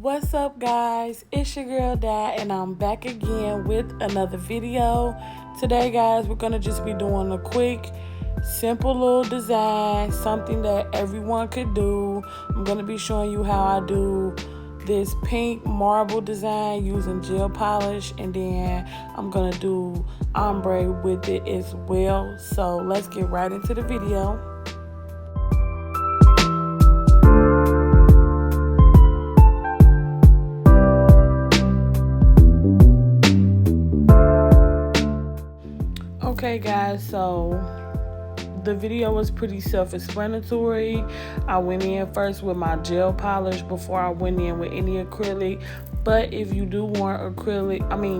What's up, guys? It's your girl Dad, and I'm back again with another video. Today, guys, we're gonna just be doing a quick, simple little design, something that everyone could do. I'm gonna be showing you how I do this pink marble design using gel polish, and then I'm gonna do ombre with it as well. So let's get right into the video. Okay, guys, so the video was pretty self-explanatory. I went in first with my gel polish before I went in with any acrylic. But if you do want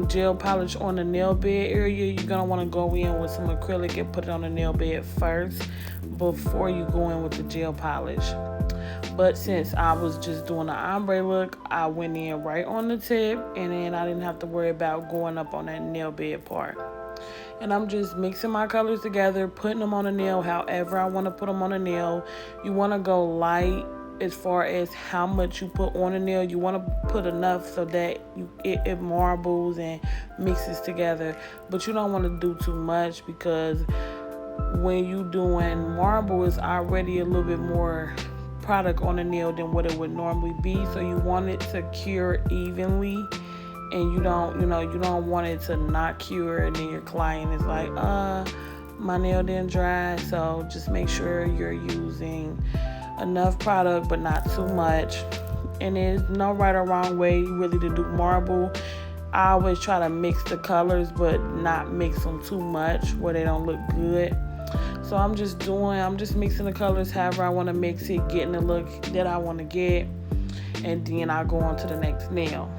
gel polish on the nail bed area, you're gonna want to go in with some acrylic and put it on the nail bed first before you go in with the gel polish. But since I was just doing an ombre look, I went in right on the tip, and then I didn't have to worry about going up on that nail bed part. And I'm just mixing my colors together, putting them on the nail however I want to put them on the nail. You want to go light as far as how much you put on the nail. You want to put enough so that it marbles and mixes together. But you don't want to do too much, because when you doing marble, it's already a little bit more product on the nail than what it would normally be. So you want it to cure evenly. And you don't want it to not cure, and then your client is like, my nail didn't dry. So just make sure you're using enough product, but not too much. And there's no right or wrong way really to do marble. I always try to mix the colors, but not mix them too much where they don't look good. So I'm just mixing the colors however I want to mix it, getting the look that I want to get, and then I'll go on to the next nail.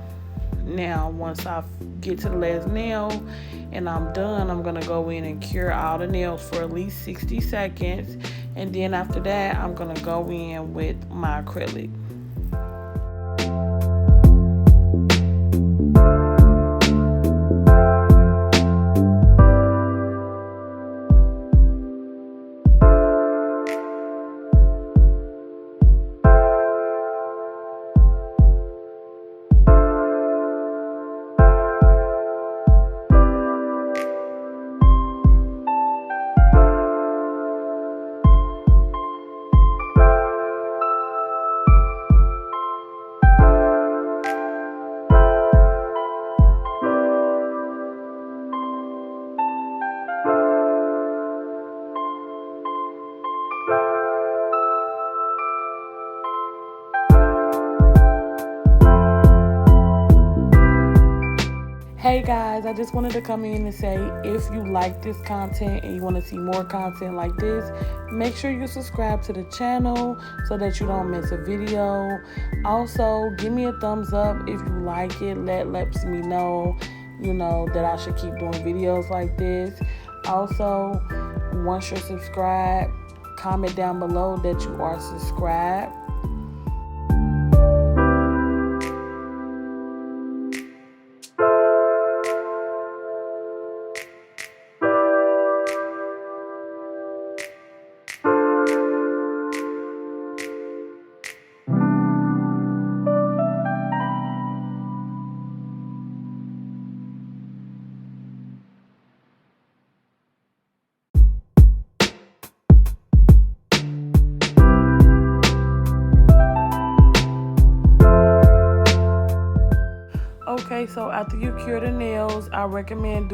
Now, once I get to the last nail and I'm done, I'm going to go in and cure all the nails for at least 60 seconds. And then after that, I'm going to go in with my acrylic. Hey guys, I just wanted to come in and say, if you like this content and you want to see more content like this, make sure you subscribe to the channel so that you don't miss a video. Also, give me a thumbs up if you like it. Lets me know, that I should keep doing videos like this. Also, once you're subscribed, comment down below that you are subscribed. Okay, so after you cure the nails, I recommend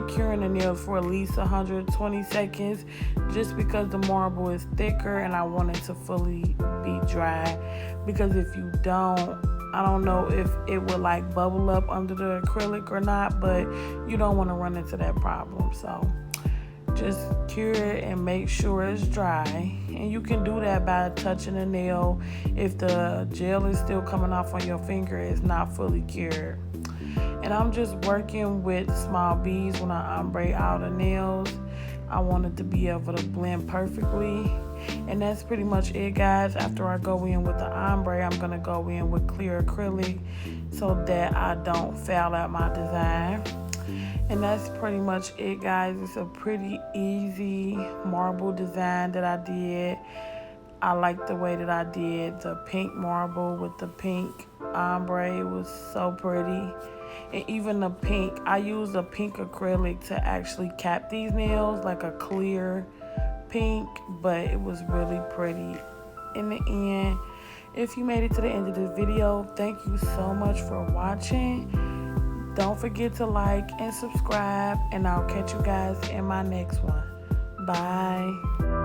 curing the nails for at least 120 seconds, just because the marble is thicker and I want it to fully be dry. Because if you don't, I don't know if it would like bubble up under the acrylic or not, but you don't want to run into that problem. So just cure it and make sure it's dry. And you can do that by touching the nail. If the gel is still coming off on your finger, it's not fully cured. And I'm just working with small beads when I ombre out the nails. I want it to be able to blend perfectly. And that's pretty much it, guys. After I go in with the ombre, I'm going to go in with clear acrylic so that I don't foul out my design. And that's pretty much it, guys. It's a pretty easy marble design that I did. I like the way that I did the pink marble with the pink ombre. It was so pretty. And even the pink, I used a pink acrylic to actually cap these nails, like a clear pink, but it was really pretty in the end. If you made it to the end of this video, thank you so much for watching. Don't forget to like and subscribe, and I'll catch you guys in my next one. Bye.